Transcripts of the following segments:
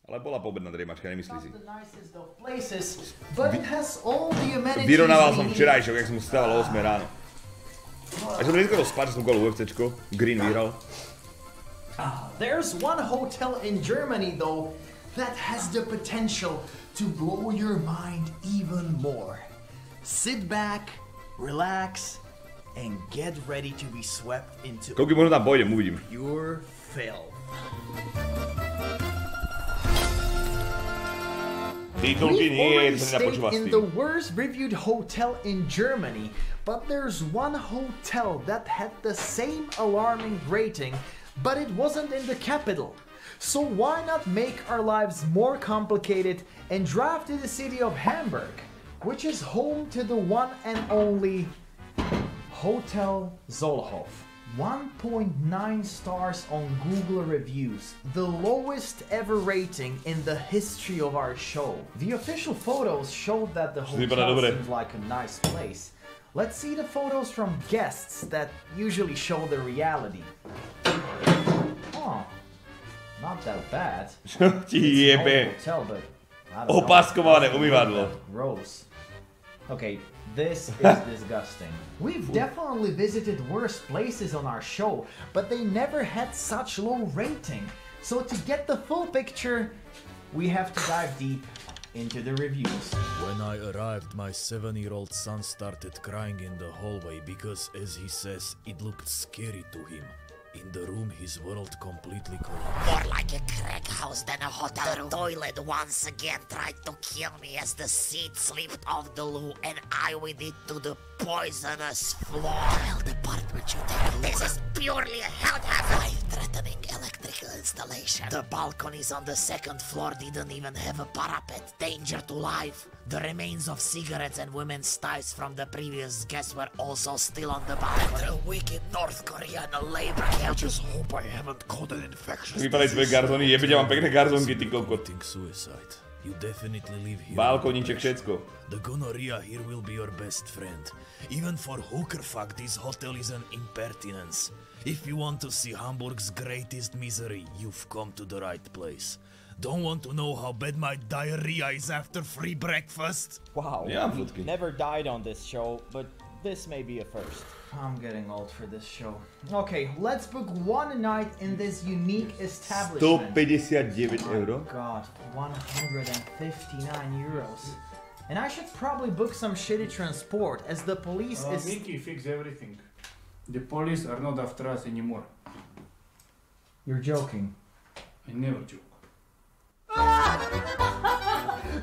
Ale bola poobedná driemačka, nemyslí si. Vyronával som včerajšok, jak som stával o 8 ráno. Až som nezgodol spať, že som kol UFCčko. Green vyhral. There's one hotel in Germany though that has the potential to blow your mind even more. Sit back, relax, and get ready to be swept into koľko možno tam pôjdem, uvidím. Pure filth. Titulky nie, to sa nedá počúvať s in tým. the worst reviewed hotel in Germany, but there's one hotel that had the same alarming rating, but it wasn't in the capital. So why not make our lives more complicated and drive to the city of Hamburg, which is home to the one and only Hotel Zollhof. 1.9 stars on Google reviews, the lowest ever rating in the history of our show. The official photos showed that the hotel seems like a nice place. Let's see the photos from guests that usually show the reality. Oh, not that bad. Čo ti jebe? Opaskované umývadlo. Gross. Okay, this is disgusting. We've definitely visited worse places on our show, but they never had such low rating. So to get the full picture, we have to dive deep into the reviews. When I arrived, my 7-year-old son started crying in the hallway because, as he says, it looked scary to him. In the room, his world completely collapsed. More like a crack house than a hotel room. The toilet once again tried to kill me as the seat slipped off the loo and I with it to the poisonous floor. Well, department should take a look. This is purely a health hazard. Life-threatening electrical installation. The balconies on the second floor didn't even have a parapet. Danger to life. The remains of cigarettes and women's ties from the previous guests were also still on the balcony. A week in North Korea and a labor camp. I just hope I haven't caught an infectious disease. Vypadaj svoje garzóny, jebe, ja mám pekné garzónky, ty kokot. Suicide. You definitely live here. Balkoníček, všetko. The gonorrhea here will be your best friend. Even for hooker fuck, this hotel is an impertinence. If you want to see Hamburg's greatest misery, you've come to the right place. Don't want to know how bad my diarrhea is after free breakfast? Wow, Yeah, we never died on this show, but this may be a first. I'm getting old for this show. Okay, let's book one night in this unique establishment. 159 euro. God, 159 euros. And I should probably book some shitty transport, as the police is... Mickey, fix everything. The police are not after us anymore. You're joking. I never joke.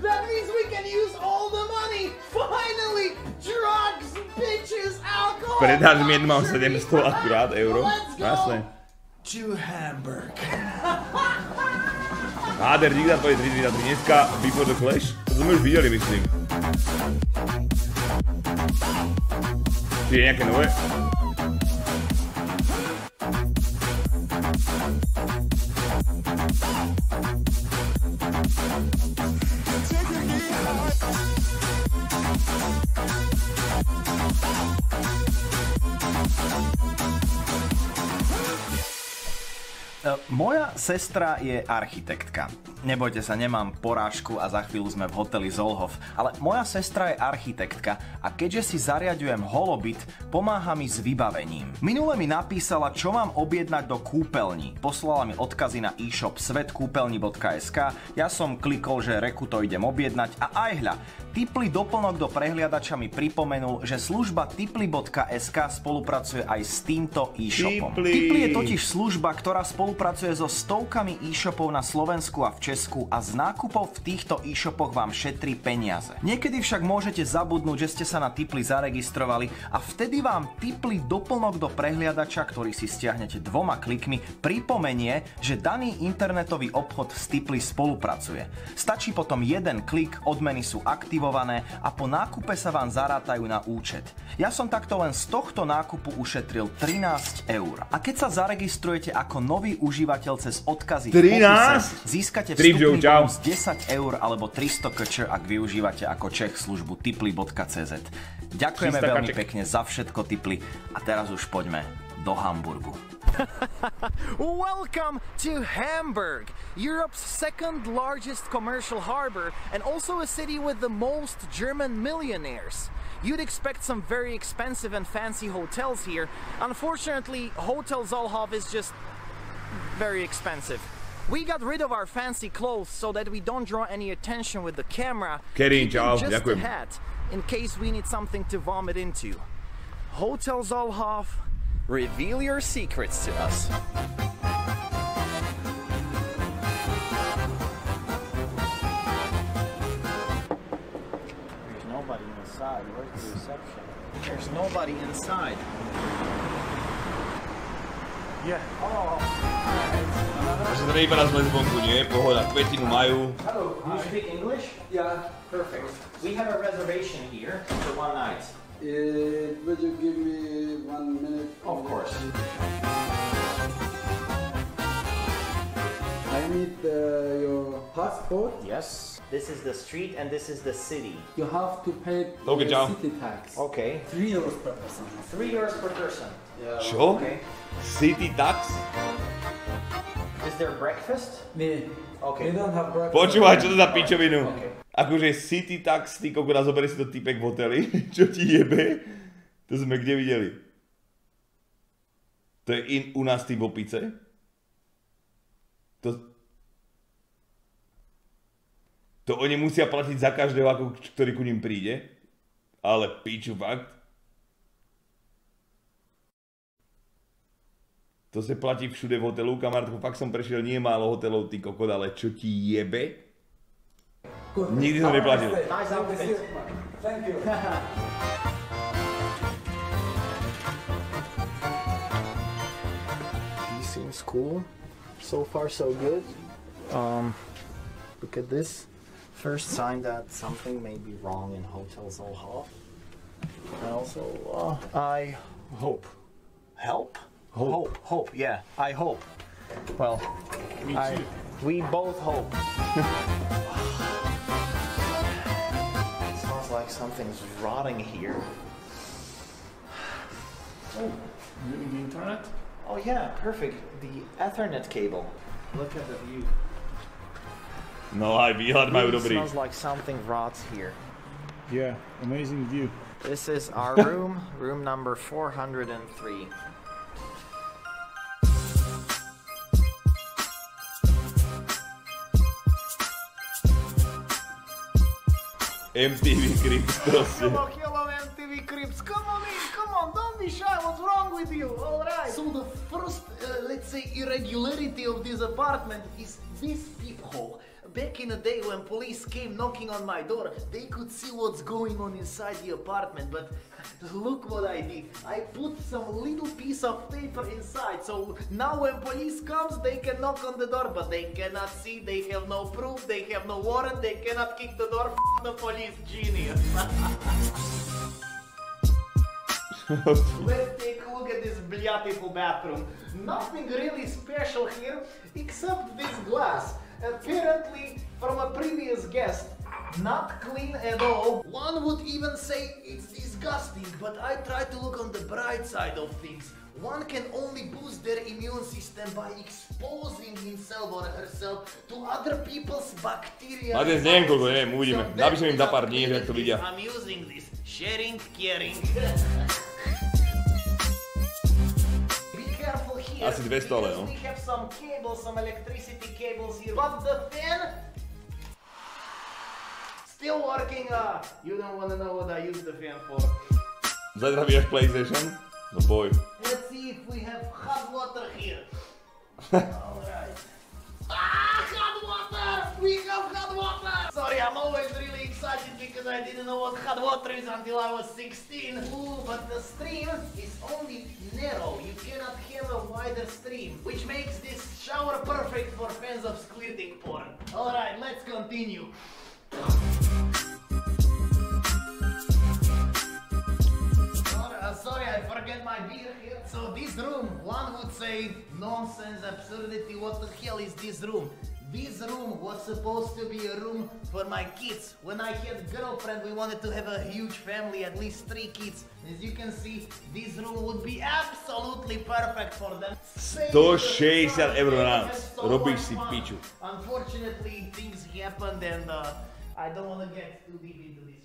That means we can use all the money! Finally! Drugs, bitches, alcohol! Predáš mi jednu, mám 700 akurát euro. Jasné. To Hamburg. Háder, diktátor je 3 dneska Before the Clash. To sme už videli, myslím. Či je nejaké nové? Moja sestra je architektka. Nebojte sa, nemám porážku a za chvíľu sme v hoteli Zollhof, ale moja sestra je architektka a keďže si zariaďujem holobyt, pomáha mi s vybavením. Minule mi napísala, čo mám objednať do kúpeľní. Poslala mi odkazy na e-shop svetkúpeľni.sk, ja som klikol, že reku to idem objednať a aj hľa, Tipli doplnok do prehliadača mi pripomenul, že služba tipli.sk spolupracuje aj s týmto e-shopom. Tipli je totiž služba, ktorá spolupracuje so stovkami e-shopov na Slovensku a v Česku a z nákupov v týchto e-shopoch vám šetrí peniaze. Niekedy však môžete zabudnúť, že ste sa na Tipli zaregistrovali a vtedy vám Tipli doplnok do prehliadača, ktorý si stiahnete 2 klikmi, pripomenie, že daný internetový obchod s Tipli spolupracuje. Stačí potom jeden klik, odmeny sú aktivované a po nákupe sa vám zarátajú na účet. Ja som takto len z tohto nákupu ušetril 13 eur. A keď sa zaregistrujete ako nový užívateľ cez odkazy v popise, získate vstupný bonus 10 eur alebo 300 kč, ak využívate ako Čech službu tipli.cz. Ďakujeme veľmi pekne za všetko, Tipli, a teraz už poďme do Hamburgu. Welcome to Hamburg, Europe's second largest commercial harbor and also a city with the most German millionaires. You'd expect some very expensive and fancy hotels here. Unfortunately, Hotel Zollhof is just very expensive. We got rid of our fancy clothes so that we don't draw any attention with the camera. Kerín, čau, Just a ďakujem. hat in case we need something to vomit into. Hotel Zollhof, reveal your secrets to us. There's nobody inside. Where's the reception? There's nobody inside. Yeah. Takže to vypadá sme zvonku, nie? Pohoda, kvetinu majú. Hello, do you speak English? Yeah. Perfect. We have a reservation here for one night. Would you give me 1 minute? Of course. I need your passport. Yes. This is the street and this is the city. You have to pay Okay, ciao. city tax. Okay. 3 euros per person. 3 euros per person. Čo? Okay. City tax? Is there breakfast? Nee. Okay. We don't have breakfast. Počúvaj, čo to za pičovinu? Okay. Akože city tax, ty kokos, zoberie si to typek v hoteli, čo ti jebe? To sme kde videli? To je u nás typ opice? To oni musia platiť za každého, ktorý ku ním príde? Ale piču, fakt? To sa platí všude v hotelu, kamarátku, fakt som prešiel nie málo hotelov, ty kokot, ale čo ti jebe? Nikdy som neplatil. Nice outfit. Thank you. He seems cool. So far, so good. Look at this. First sign that something may be wrong in Hotel Zollhof. And also, I hope. Help? Hope, yeah. I hope. Well, Me too. we both hope. It smells like something's rotting here. Oh, using the internet? Oh yeah, perfect. The Ethernet cable. Look at the view. No aj výhľad majú Really dobrý. smells like something rots here. Yeah, amazing view. This is our room, room number 403. MTV Crips proste. Hello, MTV Crips. Come on, don't be shy. What's wrong with you? All right. So the first, let's say, irregularity of this apartment is this peephole. Back in the day when police came knocking on my door, they could see what's going on inside the apartment, but look what I did. I put some little piece of paper inside, so now when police comes, they can knock on the door, but they cannot see, they have no proof, they have no warrant, they cannot kick the door. F the police, genius. Let's take a look at this beautiful bathroom. Nothing really special here, except this glass. Apparently, from a previous guest, not clean at all. One would even say it's disgusting, but I try to look on the bright side of things. One can only boost their immune system by exposing himself or herself to other people's bacteria. A dnes neviem koľko, neviem, uvidíme. Napíšem im za pár dní, jak to vidia. I'm using this. Sharing, caring. Asi 200, ale no. We have some cables, some electricity cables here, but the fan still working. You don't wanna know what I use the fan for. Zajtra vyjaš PlayStation? No boj. Let's see if we have hot water here. Alright. Hot water! We have hot water! Sorry, I'm always really excited because I didn't know what hot water is until I was 16. Ooh, but the stream is only narrow. You cannot have a wider stream, which makes this shower perfect for fans of squirting porn. Alright, let's continue. Sorry, I forget my beer here. So this room, one would say nonsense, absurdity, what the hell is this room? This room was supposed to be a room for my kids. When I had a girlfriend, we wanted to have a huge family, at least 3 kids. As you can see, this room would be absolutely perfect for them. 160 € na nás. Robíš si piču. Unfortunately, things happened and I don't want to get too deep into this.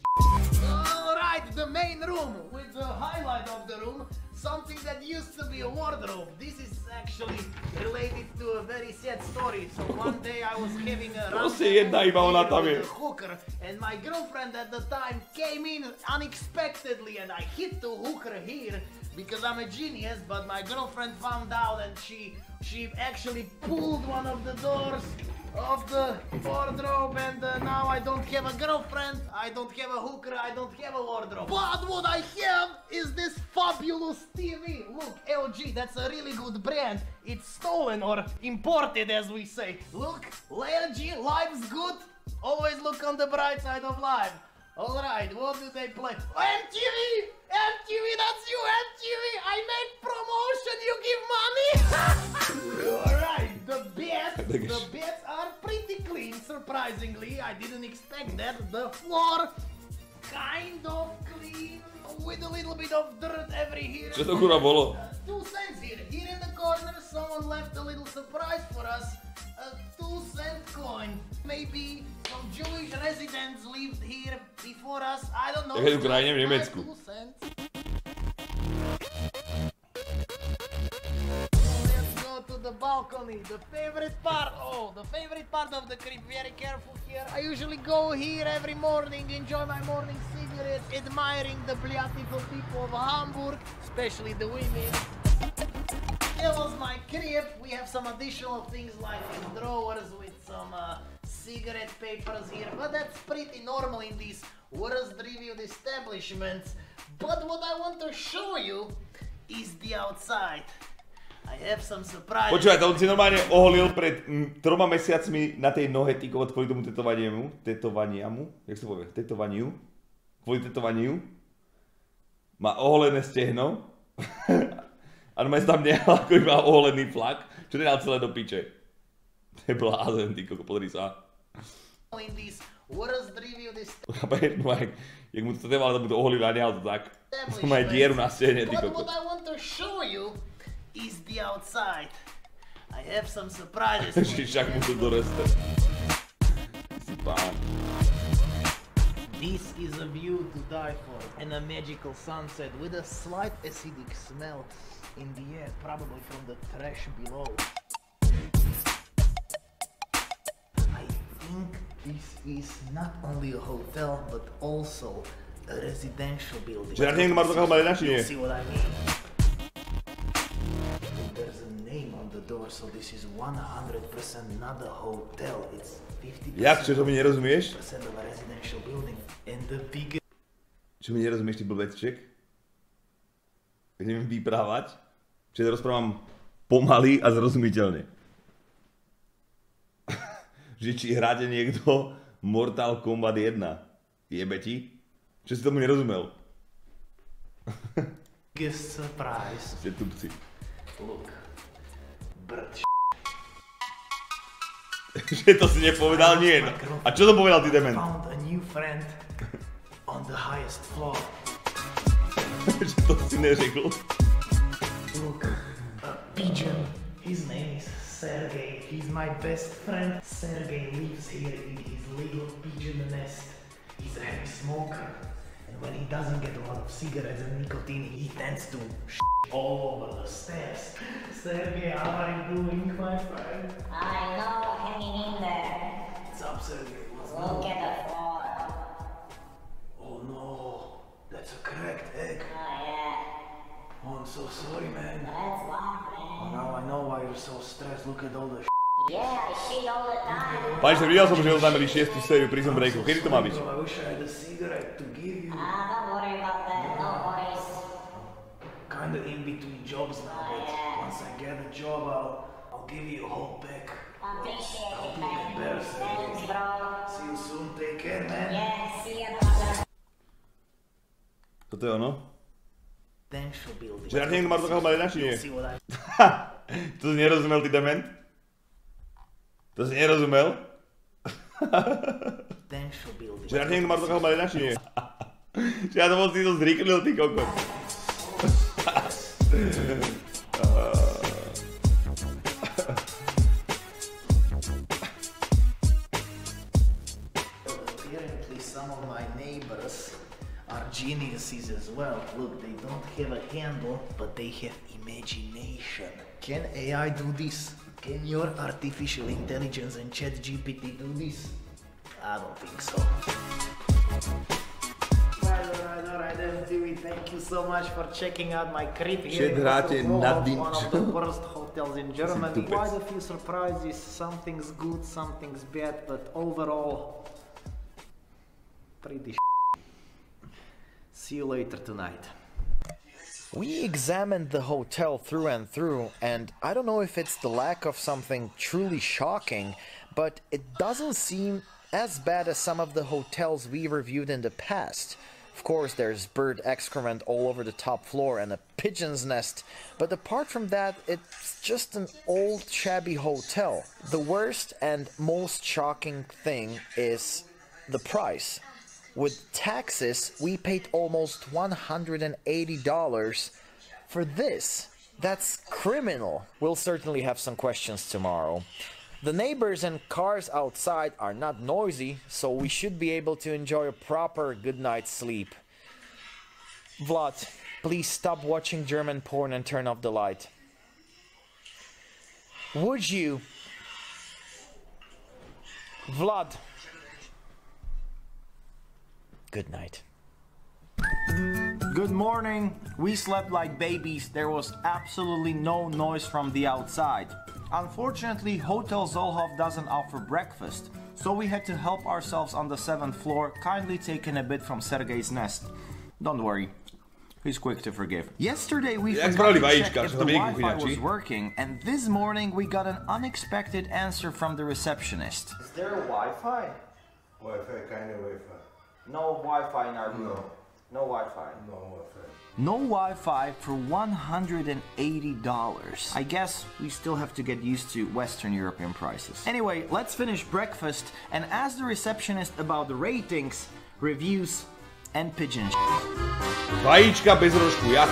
Alright, the main room with the highlight of the room. Something that used to be a wardrobe. This is actually related to a very sad story. So one day I was having a hooker and my girlfriend at the time came in unexpectedly and I hit the hooker here because I'm a genius, but my girlfriend found out and she actually pulled one of the doors of the wardrobe and now I don't have a girlfriend, I don't have a hooker, I don't have a wardrobe. But what I have is this fabulous TV. Look, LG, that's a really good brand. It's stolen or imported as we say. Look, LG, life's good. Always look on the bright side of life. Alright, what do they play? MTV! MTV, that's you, MTV! I make promotion, you give money! Alright, the beds are pretty clean, surprisingly. I didn't expect that. The floor, kind of clean, with a little bit of dirt every here. Čo to kurva bolo? 2 cents here. Here in the corner, someone left a little surprise for us. A 2-cent coin. Maybe some Jewish residents lived here before us. I don't know. Tak je v krajine v Nemecku. 2 cents. Let's go to the balcony. The favorite part. Oh, the favorite part of the crib. Very careful here. I usually go here every morning, enjoy my morning cigarette, admiring the beautiful people of Hamburg, especially the women. That was my crib. We have some additional things like drawers with some cigarette papers here, but that's pretty normal in these worst-reviewed establishments. But what I want to show you is the outside. I have some surprises. Počúvaj, to on si normálne oholil pred 3 mesiacmi na tej nohe týkovať kvôli tomu tetovaniamu, jak sa povie, kvôli tetovaniu. Má oholené stehno. A normálne tam nehal, ako iba oholený flak, čo nedal celé do piče. To je blázen, ty koko, podri sa. Chápeš, no jak mu to teval, to mu to oholil a nehal to tak. To má aj dieru na stehne, ty koko. What I want to show you is the outside. I have some surprises. Však mu to doreste. Si pán. This is a view to die for, and a magical sunset with a slight acidic smell in the air, probably from the trash below. I think this is not only a hotel, but also a residential building. See what I mean? There's a name on the door, so this is 100% not a hotel. It's 50% Jak, čo to mi nerozumieš? of a residential building. And the big... Čo mi nerozumieš, ty blbeček? Keď neviem vyprávať, čiže rozprávam pomaly a zrozumiteľne. Že či hráte niekto Mortal Kombat 1. Jebe ti? Čo si tomu nerozumel? Biggest surprise. Ste tupci. Look. Že to si nepovedal, nie. A čo to povedal ty, dement? Found a new friend on the highest floor. Že to si neřekl. Look, a pigeon. His name is Sergey. He's my best friend. Sergey lives here in his little pigeon nest. He's a heavy smoker. And when he doesn't get a lot of cigarettes and nicotine, he tends to all over the stairs. Sergey, how are you doing, my friend? I know, hanging in there. What's up, Sergey? Look at the floor. Oh no, that's a cracked egg. Oh yeah. Oh, I'm so sorry, man. That's wrong, man. Oh, now I know why you're so stressed. Look at all the Yeah, I shit all the time. Pani sa videl som, že oznámili 6. sériu Prison Breaku. Kedy to má byť? I wish I had a cigarette to give you. Don't worry about that. No worries. Kinda in between jobs now, but once I get a job, I'll give you a whole pack. Appreciate it, Hope you man. get better, Sergey. Thanks, bro. See you soon. Take care, man. Yeah, see ya, brother. Toto je ono? Že na niekto má to kalma či nie? See what I... To si nerozumel, ty dement? To si nerozumel? Residential building. Že niekto má to takého mali naši, nie? Že ja to moc si to zriklil, ty kokot. Apparently some of my neighbors are geniuses as well. Look, they don't have a handle, but they have imagination. Can AI do this? Can your artificial intelligence and ChatGPT do this? I don't think so. Alright, MTV, thank you so much for checking out my crib here in one of the worst hotels in Germany. Quite a few surprises, something's good, something's bad, but overall, pretty See you later tonight. We examined the hotel through and through, and I don't know if it's the lack of something truly shocking, but it doesn't seem as bad as some of the hotels we reviewed in the past. Of course, there's bird excrement all over the top floor and a pigeon's nest, but apart from that, it's just an old shabby hotel. The worst and most shocking thing is the price. With taxes, we paid almost $180 for this. That's criminal. We'll certainly have some questions tomorrow. The neighbors and cars outside are not noisy, so we should be able to enjoy a proper good night's sleep. Vlad, please stop watching German porn and turn off the light. Would you? Vlad. Good night. Good morning. We slept like babies. There was absolutely no noise from the outside. Unfortunately, Hotel Zollhof doesn't offer breakfast, so we had to help ourselves on the 7th floor, kindly taking a bit from Sergei's nest. Don't worry, he's quick to forgive. Yesterday we forgot to check if the Wi-Fi was working, and this morning we got an unexpected answer from the receptionist. Is there a Wi-Fi? Wi-Fi, kind of Wi-Fi. No Wi-Fi in our room. No. No Wi-Fi. No Wi-Fi. No Wi-Fi for $180. I guess we still have to get used to Western European prices. Anyway, let's finish breakfast and ask the receptionist about the ratings, reviews, and pigeon shit. Vajíčka bez rožku, jak?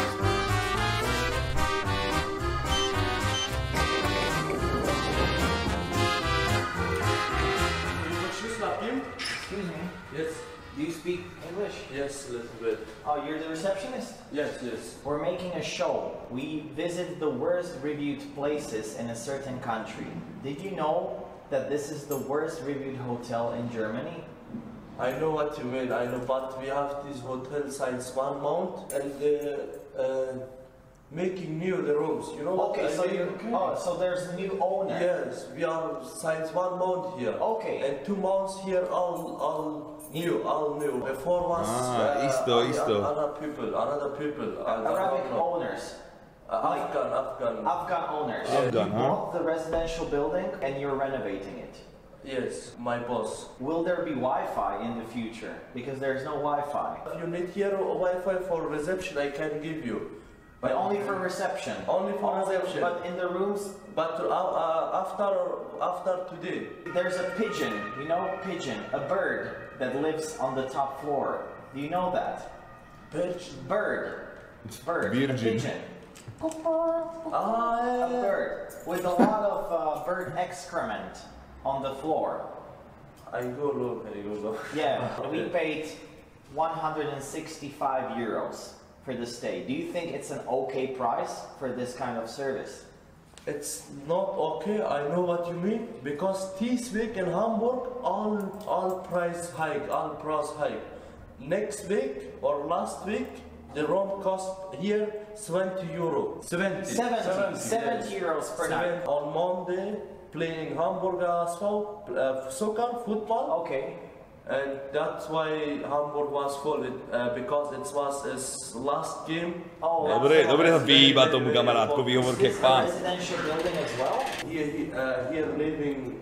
Excuse me. Yes. Do you speak English? Yes, a little bit. Oh, you're the receptionist? Yes, yes. We're making a show. We visit the worst reviewed places in a certain country. Did you know that this is the worst reviewed hotel in Germany? I know what you mean, I know, but we have this hotel since 1 month and making new the rooms, you know. Okay, so so there's a new owner. Yes, we are since 1 month here. Okay. And 2 months here, all new. Before was isto. another people. Arabic owners. Afghan owners. Afghan, You bought the residential building and you're renovating it. Yes, my boss. Will there be Wi-Fi in the future? Because there's no Wi-Fi. If you need here Wi-Fi for reception, I can give you. But only for reception. Only for reception. But in the rooms. But after today. There's a pigeon. You know, pigeon, a bird that lives on the top floor. Do you know that? Bird. A pigeon. A bird with a lot of bird excrement on the floor. I go look. Yeah, we paid 165 euros for the stay. Do you think it's an okay price for this kind of service? It's not okay, I know what you mean, because this week in Hamburg, all price hike. Next week or last week, the room cost here 70 euro. 70 euros per night. On Monday, playing Hamburg soccer, football. Okay. And that's why Hamburg was full, because it was his last game. Dobre sa vyhýba tomu kamarátkovi, hovor keď pán. Residential building as well? Here living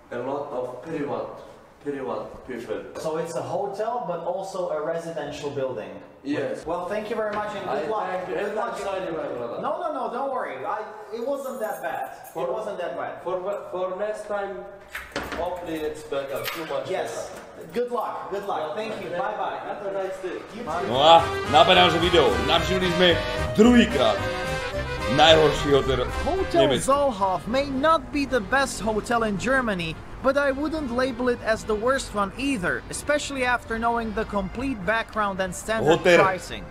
a lot of private Very well, people. So it's a hotel, but also a residential building. Yes. Well, thank you very much and good luck. Thank you. Good luck. Sorry, my brother. No, don't worry. It wasn't that bad. It wasn't that bad. For next time, hopefully it's better. Too much. Yes. Good luck. Good luck. Thank you. Bye bye. Have a nice day. No a na naše video. Navštívili sme druhýkrát najhorší hotel Hotel Nemecka. Zollhof may not be the best hotel in Germany, but I wouldn't label it as the worst one either, especially after knowing the complete background and standard Hotel. pricing.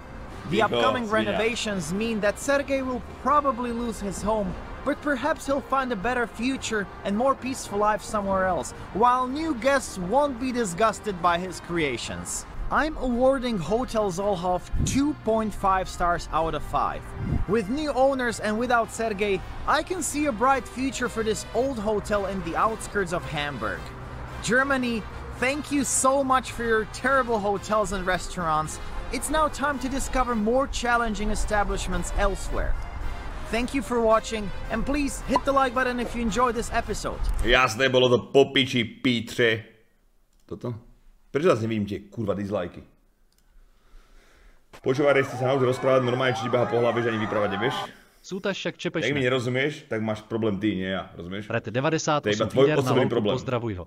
The upcoming Because, renovations mean that Sergei will probably lose his home, but perhaps he'll find a better future and more peaceful life somewhere else, while new guests won't be disgusted by his creations. I'm awarding Hotel Zollhof 2.5 stars out of 5. With new owners and without Sergei, I can see a bright future for this old hotel in the outskirts of Hamburg. Germany, thank you so much for your terrible hotels and restaurants. It's now time to discover more challenging establishments elsewhere. Thank you for watching, and please hit the like button if you enjoyed this episode. Jasné, bolo to po piči, Pítře. Toto? Prečo zase nevidím tie kurva dislajky? Počúvaj, Restt, sa nauč rozprávať normálne, či ti beha po hlave, že ani vyprávať nevieš? Sútaž však čepeš. Jak mi nerozumieš, tak máš problém ty, nie ja, rozumieš? Prete 98 to je iba tvoj výder na osobný louku, problém. pozdravuj ho.